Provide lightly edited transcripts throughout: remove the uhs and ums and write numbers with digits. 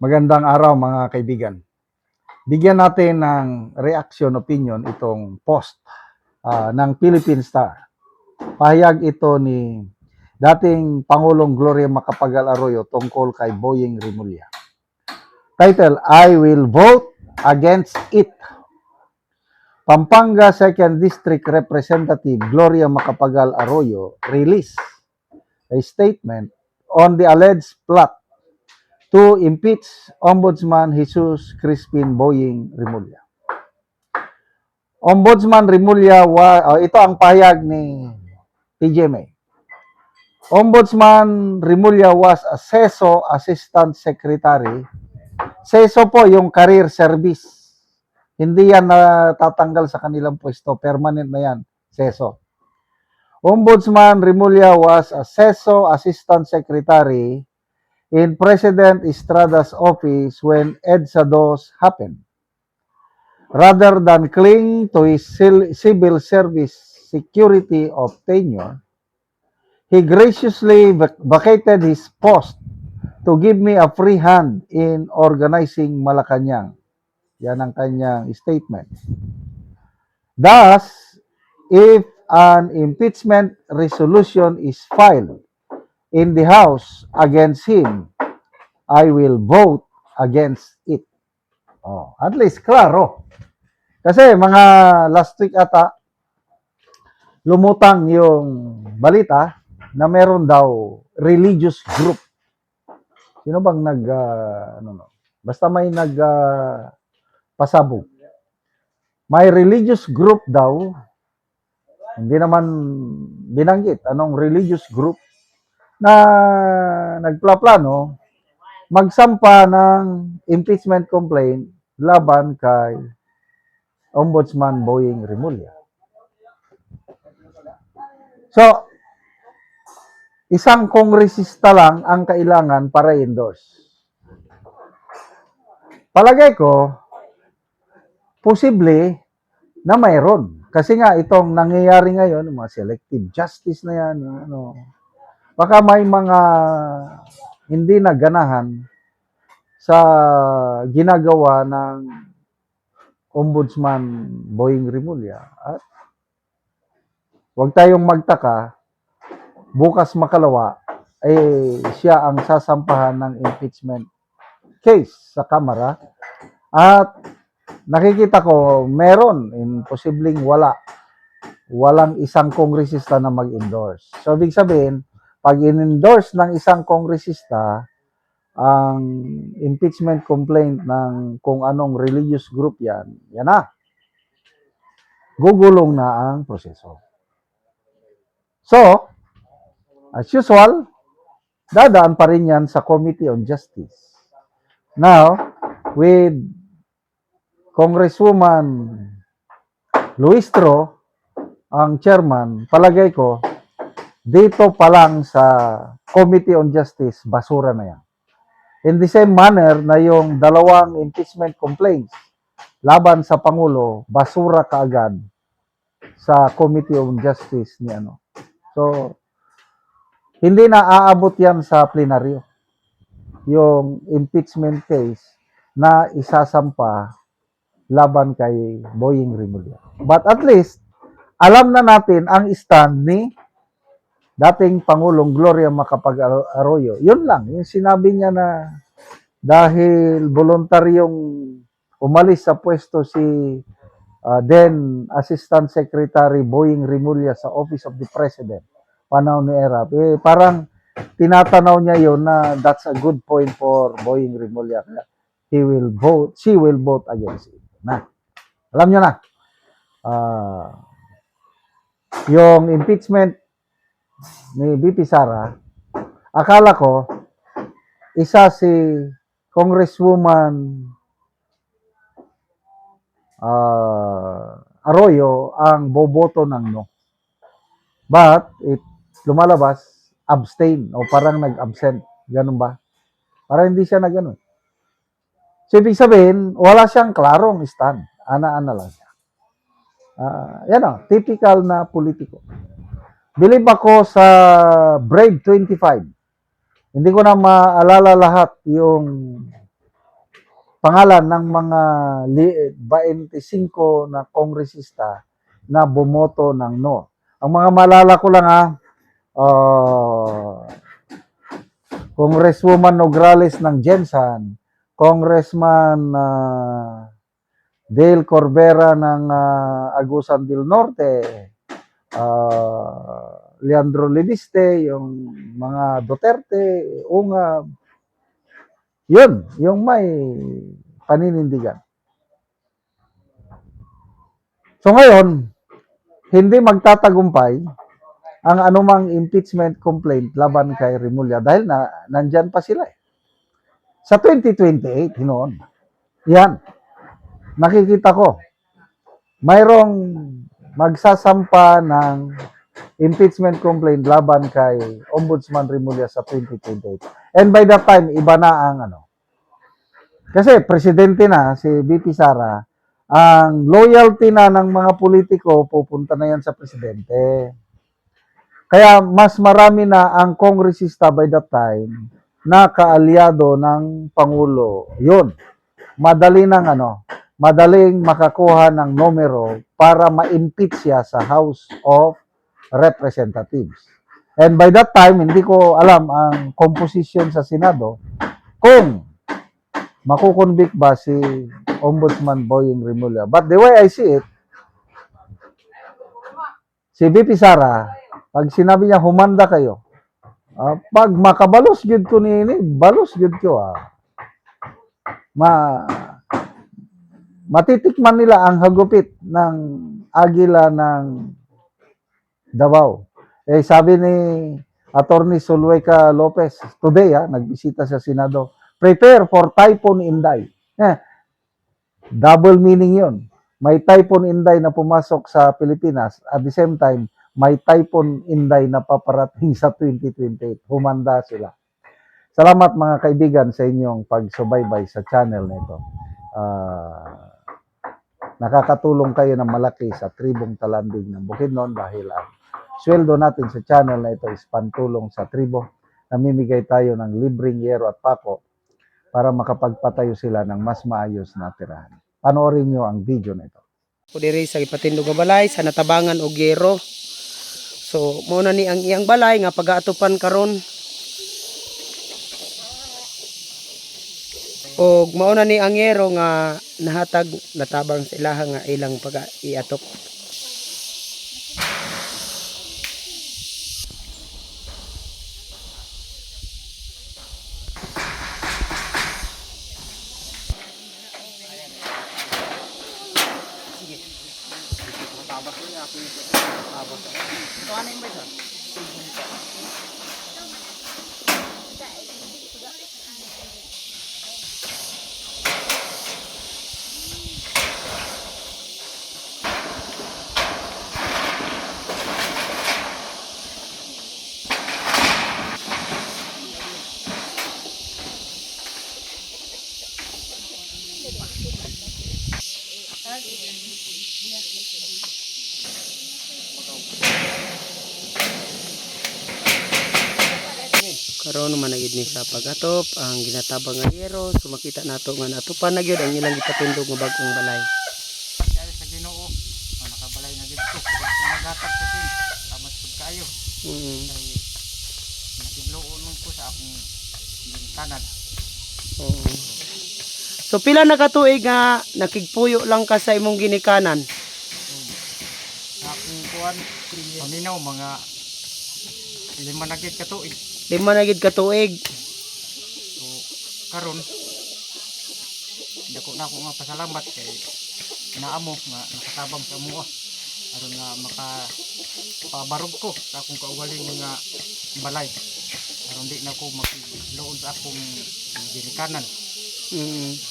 Magandang araw mga kaibigan. Bigyan natin ng reaction opinion itong post ng Philippine Star. Pahayag ito ni dating Pangulong Gloria Macapagal Arroyo tungkol kay Boying Rimulya. Title, I will vote against it. Pampanga 2nd District Representative Gloria Macapagal Arroyo released a statement on the alleged plot to impeach Ombudsman Jesus Crispin Boying Rimulya. Ombudsman Rimulya, ito ang pahayag ni TGMA. Ombudsman Rimulya was a SESO Assistant Secretary. SESO po yung career service. Hindi yan natatanggal sa kanilang pwesto. Permanent na yan, SESO. Ombudsman Rimulya was a SESO Assistant Secretary in President Estrada's office when EDSA DOS happened. Rather than cling to his civil service security of tenure, he graciously vacated his post to give me a free hand in organizing Malacanang. Yan ang kanyang statement. Thus, if an impeachment resolution is filed in the House against him, I will vote against it. At least, klaro. Kasi mga last week ata, lumutang yung balita na meron daw religious group. Sino bang basta may pasabog. May religious group daw, hindi naman binanggit anong religious group, na nagplaplano magsampa ng impeachment complaint laban kay Ombudsman Boying Rimulya. So, isang kongresista lang ang kailangan para endorse. Palagay ko, posible na mayroon. Kasi nga itong nangyayari ngayon, mga selective justice na yan, baka may mga hindi naganahan sa ginagawa ng Ombudsman Boying Rimulya. At huwag tayong magtaka, bukas makalawa, siya ang sasampahan ng impeachment case sa Kamara. At nakikita ko, meron, imposibleng walang isang kongresista na mag-endorse. So, ibig sabihin, pag in-endorse ng isang kongresista ang impeachment complaint ng kung anong religious group yan na. Gugulong na ang proseso. So, as usual, dadaan pa rin yan sa Committee on Justice. Now, with Congresswoman Luistro, ang chairman, palagay ko, dito pa lang sa Committee on Justice, basura na yan. In the same manner na yung dalawang impeachment complaints laban sa Pangulo, basura kaagad sa Committee on Justice ni ano. So, hindi na aabot yan sa plenaryo. Yung impeachment case na isasampa laban kay Boying Rimulya. But at least, alam na natin ang stand ni dating Pangulong Gloria Macapagal Arroyo. Yun lang, yung sinabi niya na dahil voluntaryong umalis sa pwesto si then Assistant Secretary Boying Rimulya sa Office of the President, panahon ni Erap, parang tinatanaw niya yon na that's a good point for Boying Rimulya. She will vote against it. Na, alam niyo na, yung impeachment ni BP Sara, akala ko, isa si Congresswoman Arroyo ang boboto ng no. But, lumalabas, abstain o parang nag-absent. Ganun ba? Parang hindi siya nag-ganun. So, ibig sabihin, wala siyang klarong stand. Ana-ana lang siya. Yan o, typical na politiko. Bilib ako sa Brave 25. Hindi ko na maalala lahat yung pangalan ng mga 25 na kongresista na bumoto ng no. Ang mga malala ko lang Congresswoman Nograles ng Jensan, Congressman Dale Corbera ng Agusan del Norte, Leandro Libiste, yung mga Duterte, Ungab, yun, yung may paninindigan. So ngayon, hindi magtatagumpay ang anumang impeachment complaint laban kay Remulla dahil nandyan pa sila. Sa 2028, noon, yan, nakikita ko, mayroong magsasampa ng impeachment complaint laban kay Ombudsman Remulla sa 2028. And by that time, iba na ang kasi presidente na si VP Sara, ang loyalty na ng mga politiko pupunta na yan sa presidente. Kaya mas marami na ang kongresista by that time na kaalyado ng Pangulo. Yun, madaling makakuha ng numero para ma-impeach siya sa House of Representatives. And by that time, hindi ko alam ang composition sa Senado kung makukonvict ba si Ombudsman Boying Remulla. But the way I see it, si VP Sara, pag sinabi niya humanda kayo, pag makabalos gyud ko nini, balos gyud ko matitikman nila ang hagupit ng agila ng Davao. Sabi ni Attorney Sulweca Lopez today, nagbisita sa Senado, prepare for Typhoon Inday. Double meaning yun. May Typhoon Inday na pumasok sa Pilipinas. At the same time, may Typhoon Inday na paparating sa 2028. Humanda sila. Salamat mga kaibigan sa inyong pagsubaybay sa channel nito. Nakakatulong kayo ng malaki sa tribong Talandig ng Bukidnon dahil ang sweldo natin sa channel na ito is pantulong sa tribo. Namimigay tayo ng libreng yero at pako para makapagpatayo sila ng mas maayos na tirahan. Panoorin nyo ang video na ito. Diri sa ipatindog nga balay sa natabangan og yero. So mao na ni ang iyang balay nga pagaatupan karon. Og mao na ni ang yero nga nahatag natabang sa ilaha nga ilang pag-iatok. Karon man nagid ni sa pagatop ang ginatabang nga yero, so makita nato nga natupan na gyud ang ilang gipatindog nga bag-ong balay. Kaya sa Ginoo, nakabalay na gid ko. Nagatag sa sin, tamas pud kaayo. Nakidloon ko sa akong tanan. Oo. So pila na ka tuig nga nakigpuyo lang ka sa imong ginikanan? Sa akong kuan, paminaw mga 5 na gid ka tuig. 5 na gid ka tuig. So karon dako na ako nga pasalamat kay naamo nga nakatabang sa amo aron nga makapabarog ko sa akong kaugaling nga balay aron di na ko magloon sa akong ginikanan.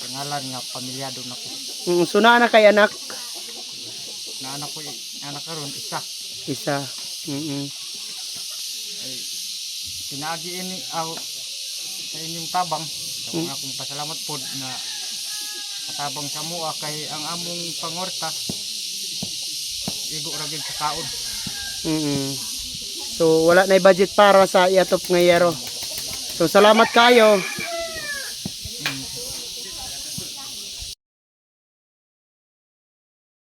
Pangalan nga pamilyado na ko. So naa na kay anak? Na anak ko anak karon isa. Ay pinaagi ini sa inyong tabang sa akong pasalamat pod na katabang sa mua kay ang among pangorta igo ra gyud sa kaon. So wala na budget para sa iatop nga yero. So salamat kayo.